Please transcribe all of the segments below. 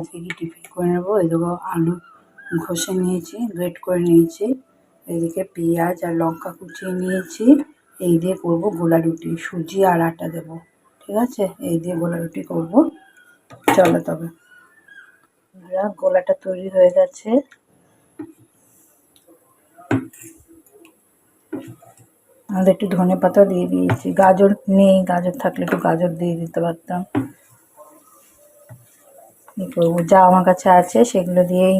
আজকে কি টিফিন করে নেবো। এই দেখো আলু ঘষে নিয়েছি, গ্রেট করে নিয়েছি, এদিকে পেঁয়াজ আর লঙ্কা কুচিয়ে নিয়েছি। এই দিয়ে করবো গোলা রুটি, সুজি আর আটা দেবো, ঠিক আছে? এই দিয়ে গোলা রুটি করবো। চলো তবে, গোলাটা তৈরি হয়ে গেছে। আমাদের একটু ধনে পাতা দিয়ে দিয়েছি, গাজর নেই, গাজর থাকলে একটু গাজর দিয়ে দিতে পারতাম। কী করবো, যা আমার কাছে আছে সেগুলো দিয়েই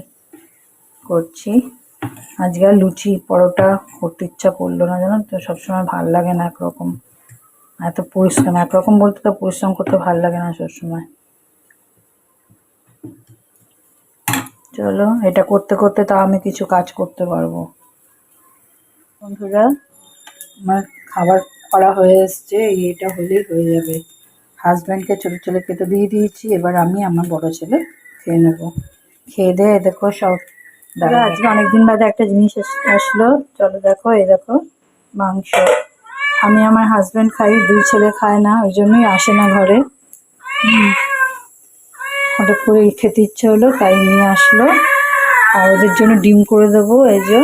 করছি। আজকে আর লুচি পরোটা করতে ইচ্ছা করলো না, জানো তো। সবসময় ভাল লাগে না একরকম, এত পরিশ্রম। একরকম বলতে তো পরিশ্রম করতে ভাল লাগে না সবসময়। চলো, এটা করতে করতে তাও আমি কিছু কাজ করতে পারবো। বন্ধুরা, আমার খাবার করা হয়ে এসছে, এটা হলেই হয়ে যাবে। হাজব্যান্ডকে ছোটো ছেলে খেতে দিয়ে দিয়েছি, এবার আমি আমার বড় ছেলে খেয়ে নেবো। খেয়ে দিয়ে দেখো সব দাদা, আজকে অনেকদিন বাদে একটা জিনিস আসলো। চলো দেখো, এই দেখো মাংস। আমি আমার হাজব্যান্ড খাই, দুই ছেলে খায় না, ওই জন্যই আসে না ঘরে। হঠাৎ করে খেতে ইচ্ছে হলো তাই নিয়ে আসলো। আর ওদের জন্য ডিম করে দেবো। এই যে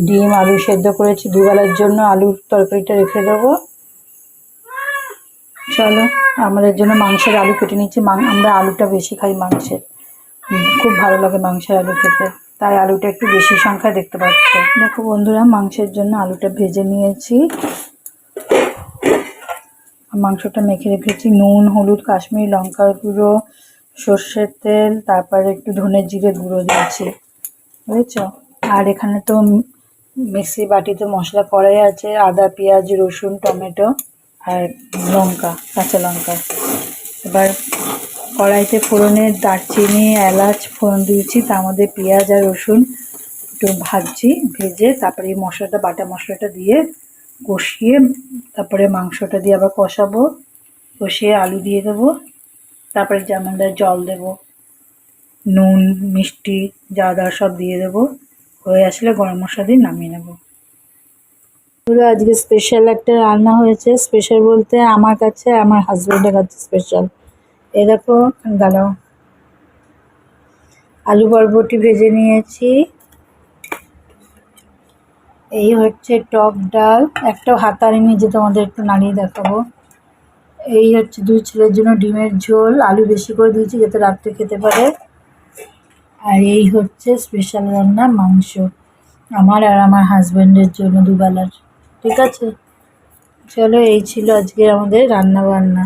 ডিম আলু সেদ্ধ করেছি, দুবেলার জন্য আলুর তরকারিটা রেখে দেবো। চলো, আমাদের জন্য মাংসের আলু কেটে নিচ্ছি। আমরা আলুটা বেশি খাই মাংসের, খুব ভালো লাগে মাংসের আলু খেতে, তাই আলুটা একটু বেশি সংখ্যায় দেখতে পাচ্ছ। দেখো বন্ধুরা, মাংসের জন্য আলুটা ভেজে নিয়েছি, মাংসটা মেখে রেখেছি। নুন, হলুদ, কাশ্মীরি লঙ্কার গুঁড়ো, সর্ষের তেল, তারপরে একটু ধনে জিরে গুঁড়ো দিয়েছি, বুঝেছ? আর এখানে তো মিক্সি বাটিতে মশলা করাই আছে, আদা, পেঁয়াজ, রসুন, টমেটো আর লঙ্কা, কাঁচা লঙ্কা। এবার কড়াইতে ফোড়নে দারচিনি, এলাচ ফোড়ন দিয়েছি, তার মধ্যে পেঁয়াজ আর রসুন একটু ভাজছি, ভেজে তারপরে এই মশলাটা, বাটা মশলাটা দিয়ে কষিয়ে তারপরে মাংসটা দিয়ে আবার কষাবো। কষিয়ে আলু দিয়ে দেবো, তারপরে যেমন জল দেবো, নুন মিষ্টি যা দেওয়ার সব দিয়ে দেবো। হয়ে আসলে গরম মশলা দিয়ে নামিয়ে নেবো। পুরো আজকে স্পেশাল একটা রান্না হয়েছে। স্পেশাল বলতে আমার কাছে, আমার হাজব্যান্ডের কাছে স্পেশাল। এই দেখো, দাঁড়াও, আলু বরবটি ভেজে নিয়েছি। এই হচ্ছে টক ডাল, একটাও হাত আনিনি যে তোমাদের একটু নাড়িয়ে দেখাবো। এই হচ্ছে দুই ছেলের জন্য ডিমের ঝোল, আলু বেশি করে দিয়েছি যাতে রাত্রে খেতে পারে। আর এই হচ্ছে স্পেশাল রান্না মাংস, আমার আর আমার হাজব্যান্ডের জন্য দুবেলার, ঠিক আছে? চলো, এই ছিল আজকে আমাদের রান্না বান্না।